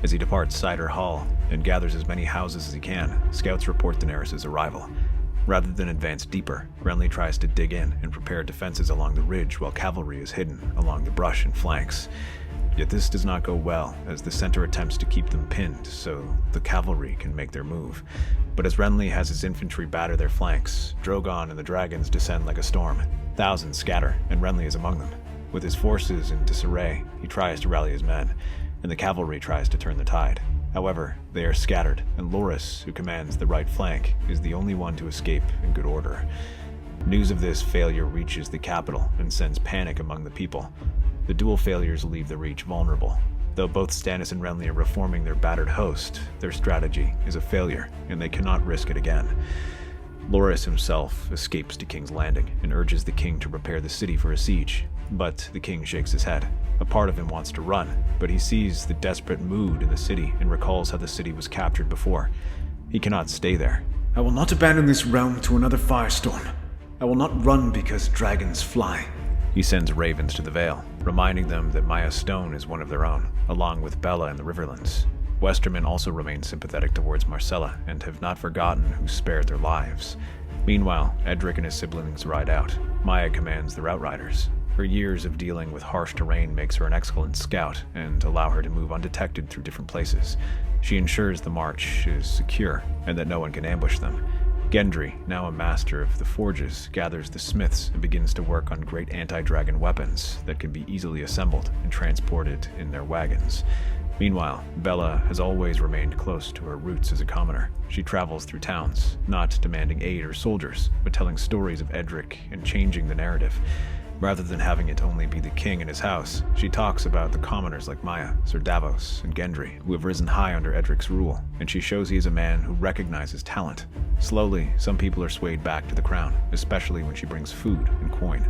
A: As he departs Cider Hall and gathers as many houses as he can, scouts report Daenerys' arrival. Rather than advance deeper, Renly tries to dig in and prepare defenses along the ridge while cavalry is hidden along the brush and flanks. Yet this does not go well, as the center attempts to keep them pinned so the cavalry can make their move. But as Renly has his infantry batter their flanks, Drogon and the dragons descend like a storm. Thousands scatter, and Renly is among them. With his forces in disarray, he tries to rally his men, and the cavalry tries to turn the tide. However, they are scattered, and Loras, who commands the right flank, is the only one to escape in good order. News of this failure reaches the capital and sends panic among the people. The dual failures leave the Reach vulnerable. Though both Stannis and Renly are reforming their battered host, their strategy is a failure, and they cannot risk it again. Loras himself escapes to King's Landing and urges the king to prepare the city for a siege, but the king shakes his head. A part of him wants to run, but he sees the desperate mood in the city and recalls how the city was captured before. He cannot stay there.
C: I will not abandon this realm to another firestorm. I will not run because dragons fly.
A: He sends ravens to the Vale, reminding them that Maya Stone is one of their own, along with Bella and the Riverlands. Westermen also remain sympathetic towards Marcella and have not forgotten who spared their lives. Meanwhile, Edric and his siblings ride out. Maya commands the Outriders. Her years of dealing with harsh terrain makes her an excellent scout and allow her to move undetected through different places. She ensures the march is secure and that no one can ambush them. Gendry, now a master of the forges, gathers the smiths and begins to work on great anti-dragon weapons that can be easily assembled and transported in their wagons. Meanwhile, Bella has always remained close to her roots as a commoner. She travels through towns, not demanding aid or soldiers, but telling stories of Edric and changing the narrative. Rather than having it only be the king and his house, she talks about the commoners like Maya, Sir Davos, and Gendry, who have risen high under Edric's rule, and she shows he is a man who recognizes talent. Slowly, some people are swayed back to the crown, especially when she brings food and coin.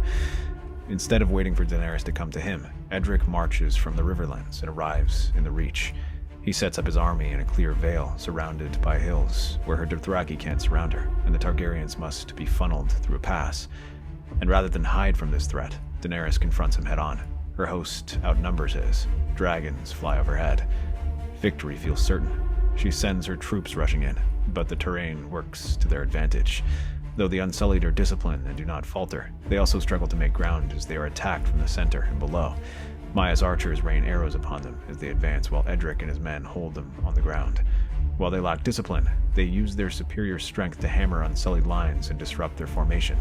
A: Instead of waiting for Daenerys to come to him, Edric marches from the Riverlands and arrives in the Reach. He sets up his army in a clear vale surrounded by hills, where her Dothraki can't surround her, and the Targaryens must be funneled through a pass. And rather than hide from this threat, Daenerys confronts him head-on. Her host outnumbers his. Dragons fly overhead. Victory feels certain. She sends her troops rushing in, but the terrain works to their advantage. Though the Unsullied are disciplined and do not falter, they also struggle to make ground as they are attacked from the center and below. Maya's archers rain arrows upon them as they advance, while Edric and his men hold them on the ground. While they lack discipline, they use their superior strength to hammer Unsullied lines and disrupt their formation.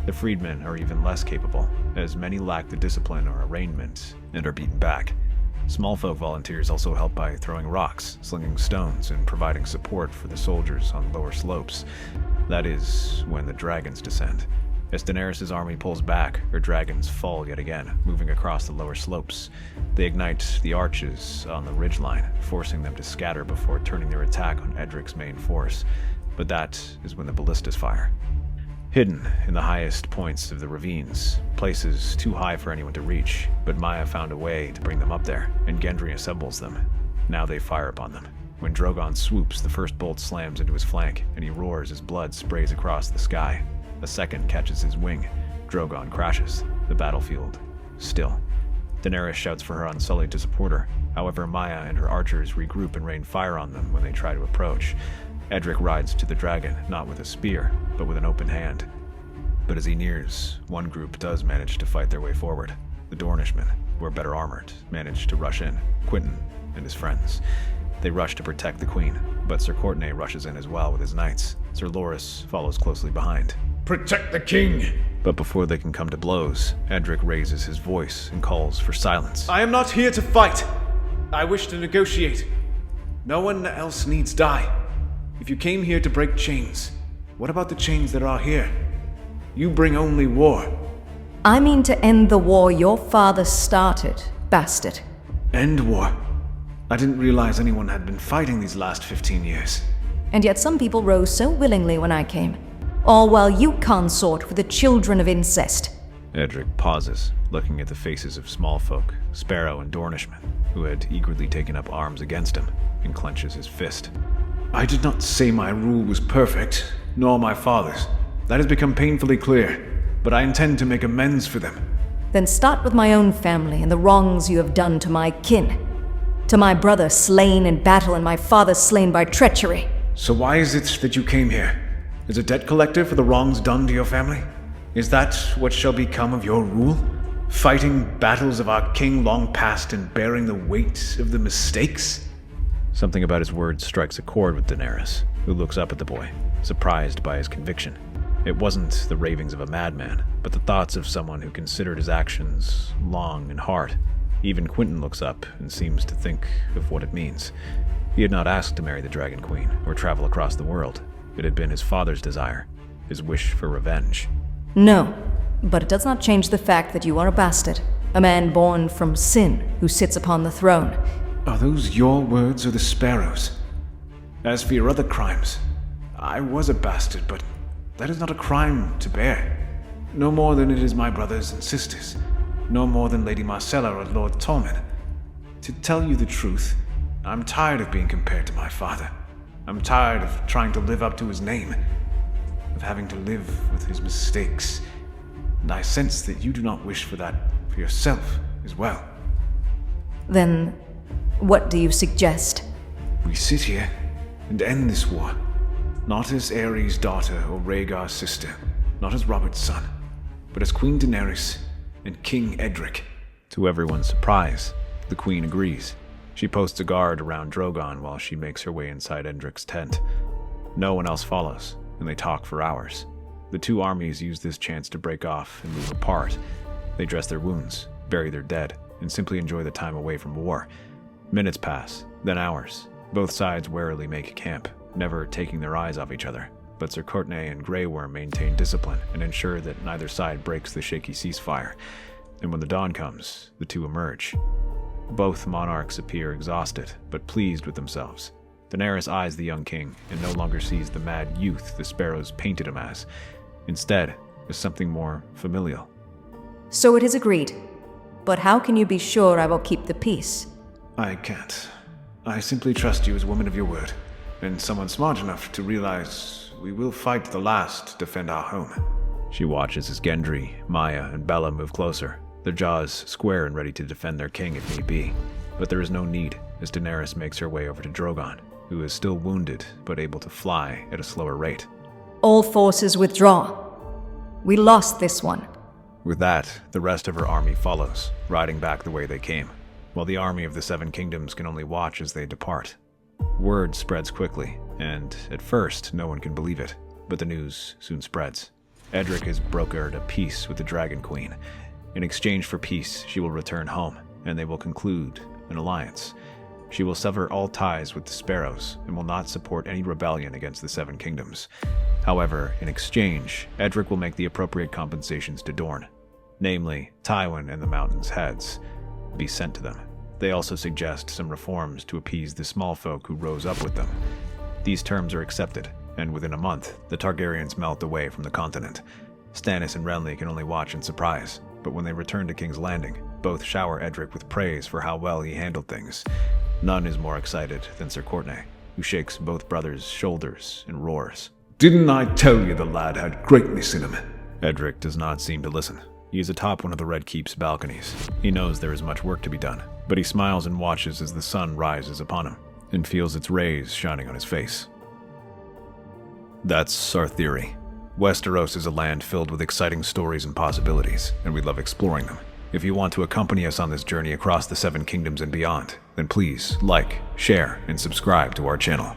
A: The freedmen are even less capable, as many lack the discipline or arraignment and are beaten back. Small folk volunteers also help by throwing rocks, slinging stones, and providing support for the soldiers on lower slopes. That is, when the dragons descend. As Daenerys' army pulls back, her dragons fall yet again, moving across the lower slopes. They ignite the arches on the ridgeline, forcing them to scatter before turning their attack on Edric's main force. But that is when the ballistas fire. Hidden in the highest points of the ravines, places too high for anyone to reach, but Maya found a way to bring them up there, and Gendry assembles them. Now they fire upon them. When Drogon swoops, the first bolt slams into his flank, and he roars as blood sprays across the sky. A second catches his wing. Drogon crashes. The battlefield still. Daenerys shouts for her Unsullied to support her. However, Maya and her archers regroup and rain fire on them when they try to approach. Edric rides to the dragon, not with a spear, but with an open hand. But as he nears, one group does manage to fight their way forward. The Dornishmen, who are better armored, manage to rush in, Quentyn and his friends. They rush to protect the queen, but Ser Courtenay rushes in as well with his knights. Ser Loras follows closely behind.
B: Protect the king!
A: But before they can come to blows, Edric raises his voice and calls for silence.
C: I am not here to fight. I wish to negotiate. No one else needs die. If you came here to break chains, what about the chains that are here? You bring only war.
D: I mean to end the war your father started, bastard.
C: End war? I didn't realize anyone had been fighting these last 15 years.
D: And yet some people rose so willingly when I came. All while you consort with the children of incest.
A: Edric pauses, looking at the faces of small folk, Sparrow and Dornishmen, who had eagerly taken up arms against him, and clenches his fist.
C: I did not say my rule was perfect, nor my father's. That has become painfully clear, but I intend to make amends for them.
D: Then start with my own family and the wrongs you have done to my kin. To my brother slain in battle and my father slain by treachery.
C: So why is it that you came here? As a debt collector for the wrongs done to your family? Is that what shall become of your rule? Fighting battles of our king long past and bearing the weight of the mistakes?
A: Something about his words strikes a chord with Daenerys, who looks up at the boy, surprised by his conviction. It wasn't the ravings of a madman, but the thoughts of someone who considered his actions long and hard. Even Quentyn looks up and seems to think of what it means. He had not asked to marry the Dragon Queen or travel across the world. It had been his father's desire, his wish for revenge.
D: No, but it does not change the fact that you are a bastard, a man born from sin who sits upon the throne.
C: Are those your words or the Sparrow's? As for your other crimes, I was a bastard, but that is not a crime to bear. No more than it is my brothers and sisters. No more than Lady Marcella or Lord Tolman. To tell you the truth, I'm tired of being compared to my father. I'm tired of trying to live up to his name, of having to live with his mistakes. And I sense that you do not wish for that for yourself as well.
D: Then, what do you suggest?
C: We sit here and end this war. Not as Aerys' daughter or Rhaegar's sister, not as Robert's son, but as Queen Daenerys and King Edric.
A: To everyone's surprise, the queen agrees. She posts a guard around Drogon while she makes her way inside Edric's tent. No one else follows, and they talk for hours. The two armies use this chance to break off and move apart. They dress their wounds, bury their dead, and simply enjoy the time away from war. Minutes pass, then hours. Both sides warily make camp, never taking their eyes off each other. But Ser Courtenay and Grey Worm maintain discipline and ensure that neither side breaks the shaky ceasefire. And when the dawn comes, the two emerge. Both monarchs appear exhausted, but pleased with themselves. Daenerys eyes the young king and no longer sees the mad youth the Sparrows painted him as. Instead, as something more familial.
D: So it is agreed. But how can you be sure I will keep the peace?
C: I can't. I simply trust you as a woman of your word, and someone smart enough to realize we will fight to the last to defend our home.
A: She watches as Gendry, Maya, and Bella move closer, their jaws square and ready to defend their king if need be. But there is no need, as Daenerys makes her way over to Drogon, who is still wounded but able to fly at a slower rate.
D: All forces withdraw. We lost this one.
A: With that, the rest of her army follows, riding back the way they came, while the army of the Seven Kingdoms can only watch as they depart. Word spreads quickly, and at first no one can believe it, but the news soon spreads. Edric has brokered a peace with the Dragon Queen. In exchange for peace, she will return home, and they will conclude an alliance. She will sever all ties with the Sparrows and will not support any rebellion against the Seven Kingdoms. However, in exchange, Edric will make the appropriate compensations to Dorne, namely, Tywin and the Mountain's heads, be sent to them. They also suggest some reforms to appease the small folk who rose up with them. These terms are accepted, and within a month, the Targaryens melt away from the continent. Stannis and Renly can only watch in surprise, but when they return to King's Landing, both shower Edric with praise for how well he handled things. None is more excited than Ser Courtenay, who shakes both brothers' shoulders and roars.
B: Didn't I tell you the lad had greatness in him?
A: Edric does not seem to listen. He is atop one of the Red Keep's balconies. He knows there is much work to be done, but he smiles and watches as the sun rises upon him, and feels its rays shining on his face. That's our theory. Westeros is a land filled with exciting stories and possibilities, and we love exploring them. If you want to accompany us on this journey across the Seven Kingdoms and beyond, then please like, share, and subscribe to our channel.